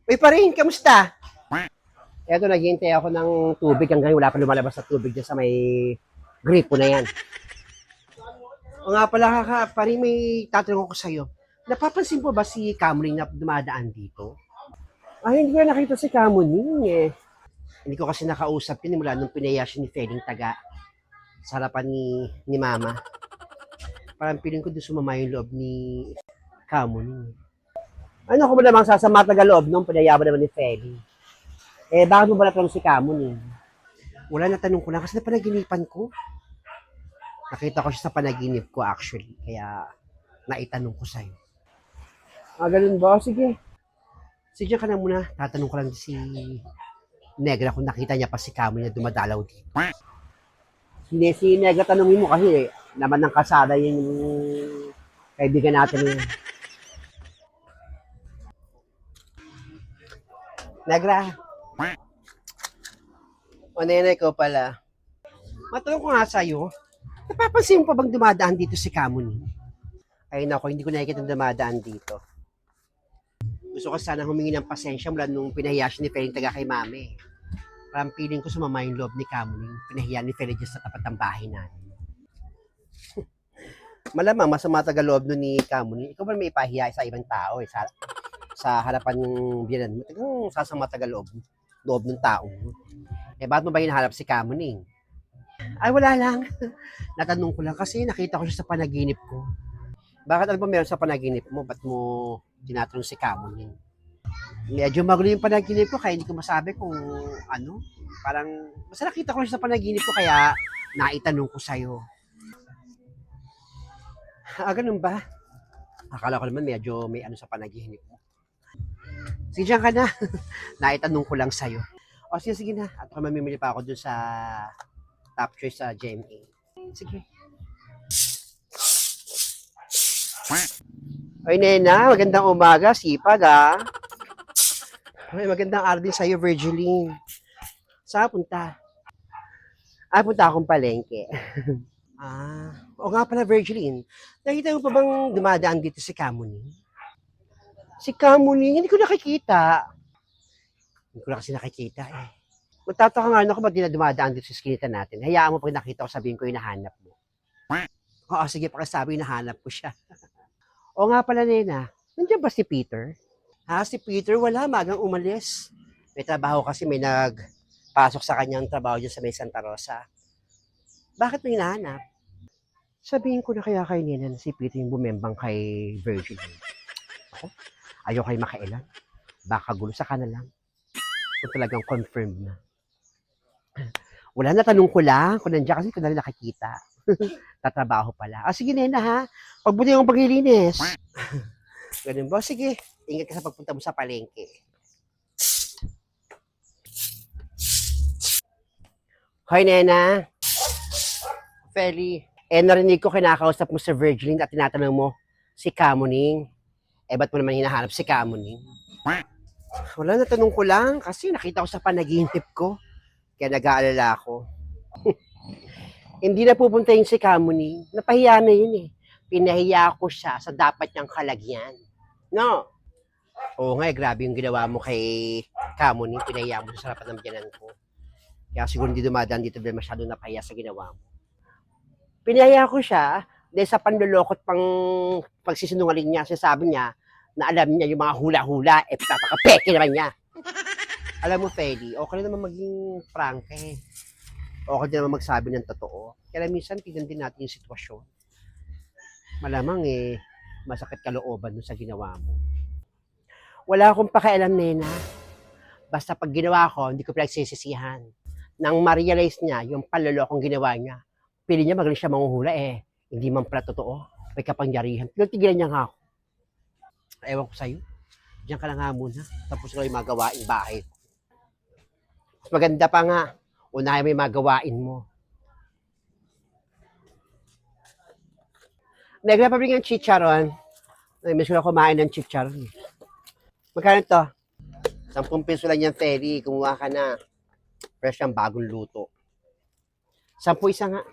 Uy pa rin, kamusta? Eto, naghihintay ako ng tubig hanggang wala pa lumalabas na tubig dyan sa may gripo na yan. O nga pala, pa rin may tatanong ko sa'yo. Napapansin mo ba si Camry na dumadaan dito? Ay, hindi ko na nakita si Camuning eh. Hindi ko kasi nakausap yun mula nung pinaya siya ni Feling Taga sa harapan ni Mama. Parang piling ko doon sumama yung loob ni Camuning. Ano ko ba namang sasama taga-loob nung pinaya ba naman ni Feling? Eh, bakit mo ba natanong si Camuning? Wala, natanong ko lang kasi napanaginipan ko. Nakita ko siya sa panaginip ko actually. Kaya naitanong ko sa'yo. Ah, ganun ba? Sige. Sige ka na muna. Tatanong ko lang si Negra kung nakita niya pa si Camuning na dumadalaw dito. Hindi, si Negra tanongin mo kasi naman ng kasada yun yung kaibigan natin yun. Negra. O nenay ko pala. Matanong ko nga sa'yo, napapansin mo pa bang dumadaan dito si Camuning? Ay nako, hindi ko nakikita dumadaan dito. Gusto ko sana humingi ng pasensya mula nung pinahiya siya ni Feling Taga kay Mami. Parang feeling ko sumama yung loob ni Camuning. Pinahiya ni Feling sa tapat ng bahay natin. Malamang masama taga-loob nun ni Camuning. Ikaw ba may ipahiya sa ibang tao sa harapan ng biyanan mo? Tagang sasama taga-loob ng tao. Eh, bakit mo ba hinahanap si Camuning? Ay, wala lang. Natanong ko lang kasi nakita ko siya sa panaginip ko. Bakit ano ba meron sa panaginip mo? Ba't mo tinatanong si Camuning? Medyo magulo yung panaginip ko kaya hindi ko masabi kung ano. Parang, basta nakita ko siya sa panaginip ko kaya naitanong ko sa'yo. Ah, ganun ba? Akala ko naman medyo may ano sa panaginip mo. Sige, dyan ka na. Naitanong ko lang sa'yo. O sige na. At kung mamimili pa ako dun sa top choice sa GMA. Sige. Oy, Nena, magandang umaga. Sipag, ah. Ay, magandang araw din sa'yo, Virgiline. Saan punta? Ah, punta akong palengke. O nga pala, Virgiline. Nakita mo pa bang dumadaan dito si Camuning? Si Camuning, hindi ko nakikita. Hindi ko na kasi nakikita eh. Magtataka nga ako ba't di na dumadaan dito sa skinita natin. Hayaan mo pag nakita ko, sabihin ko yung nahanap mo. Oo, sige, pakisabi yung nahanap ko siya. O nga pala, Nena, nandiyan ba si Peter? Si Peter, wala, magang umalis. May trabaho kasi, may nagpasok sa kanyang trabaho dyan sa may Santa Rosa. Bakit mo hinahanap? Sabihin ko na kaya kay Nena na si Peter yung bumembang kay Virgin. Ako, ayaw kayo makailan. Baka gulo sa na lang. Kung talagang confirmed na. Wala, natanong ko lang kung nandiyan kasi ko na rin nakikita. Tatrabaho pala. Sige, Nena, ha? Pagbuti yung paglilinis. Ganun ba? Sige. Ingat ka sa pagpunta mo sa palengke. Hoy, Nena. Feli. Narinig ko kinakausap mo si Virgiline at tinatanong mo si Camuning. Ba't mo naman hinahanap si Camuning? Wala, natanong ko lang kasi nakita ko sa panaginip ko. Kaya nag-aalala ako. Hindi na pupunta yung si Camuning. Napahiya na yun eh. Pinahiya ko siya sa dapat niyang kalagyan. No? Oo nga, grabe yung ginawa mo kay Camuning. Pinahiya mo sa harapan ng biyanan ko. Kaya siguro hindi dumadaan dito dahil masyado napahiya sa ginawa mo. Pinahiya ko siya dahil sa panlulokot pang pagsisinungaling niya. Sabi niya na alam niya yung mga hula-hula, papakapeke naman niya. Alam mo, Feli, okay naman maging frank eh. Okay din naman magsabi ng totoo. Kaya minsan, tignan din natin yung sitwasyon. Malamang masakit kalooban dun sa ginawa mo. Wala akong pakialam, Nena. Basta pag ginawa ko, hindi ko pinagsisisihan. Nang ma-realize niya yung panlolokong ginawa niya, pili niya magaling siya manghuhula hindi man pala totoo. May kapangyarihan. Tigilan niya nga ako. Ewan ko sa'yo. Diyan ka na nga muna. Tapos ko yung magawain bahay. Mas maganda pa nga. Unahin mo yung magawain mo. Negra pa rin ang chicharon. Miss ko na kumain ng chicharon. Magkano to? 10 piso lang yan, Feli. Kumuha ka na. Fresh ang bagong luto. 10 isa nga.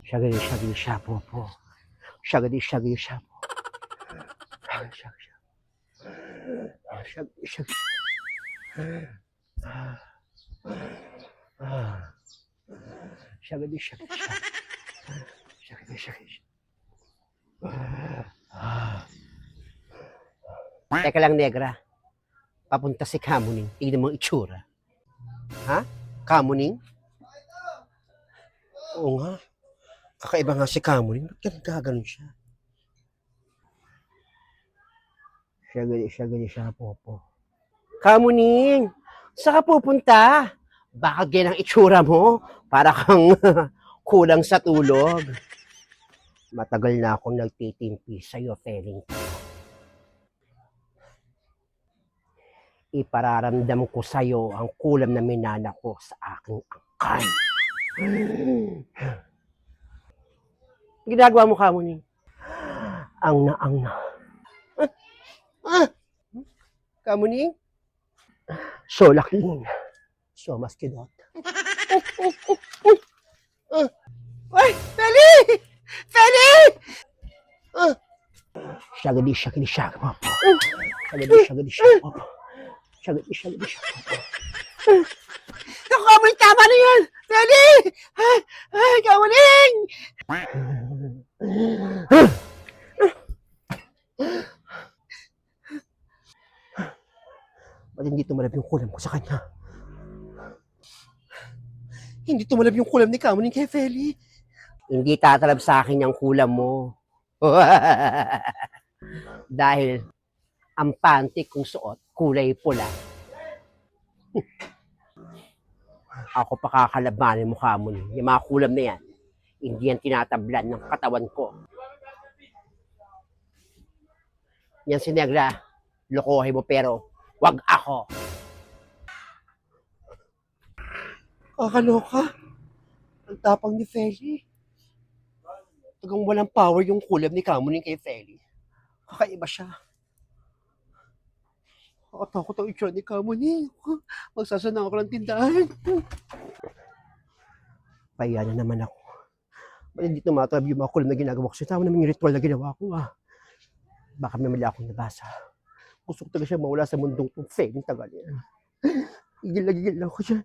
Shagadi, shagadi, shapo po. Shagadi, shagadi, shapo. Shagadi, shagadi. Shag, shag. Shagadi, shag, shag. Shagadi, shag, shag. Teka lang, negra. Papunta si Kamuning. Tignan mo ang itsura. Ha? Kamuning? Oo nga. Kakaiba nga si Kamuning. Ba't ganun kaganon siya? Siya, popo. Kamuning! Saan ka pupunta? Baka ganyan ang itsura mo. Para kang kulang sa tulog. Matagal na akong nagtitimpi sa'yo, Feling. Ipararamdam ko sa'yo ang kulam na minana ko sa aking angkan. Ginagawa mo, Kamuning? Ang na. Kamuning? So laking. So maskidot. Ay! Feli! Feli! Shagadi, shagadi, shag, popo. Shagadi, shag, popo. Shagadi, shag, popo. Naku, Kamuning, tama na yan! Feli! Ay, Kamuning! Ba't hindi tumalab yung kulam ko sa kanya? Hindi tumalab yung kulam ni Kamuning kay Feli. Hindi tatalab sa akin yung kulam mo. Dahil ang panty kong suot, kulay pula. Ako pa kakalabanin mo, Kamuning. Yung mga kulam na yan, hindi yan tinatablan ng katawan ko. Yan si Negra, lokohin mo pero wag ako. Kakaloka. Ang tapang ni Feli. Tagang walang power yung kulam ni Kamuning kay Feli. Kakaiba siya. Nakatakot ang itsura ni Kamuning. Magsasana ako ng tindahan. Paya na naman ako. Ba't hindi tumatalab yung mga kulam na ginagawa ko? Tama naman yung ritual na ginawa ko. Baka may mali akong nabasa. Gusto ko talaga siya mawala sa mundong itong Feli tagal yan. Gigil na ako dyan.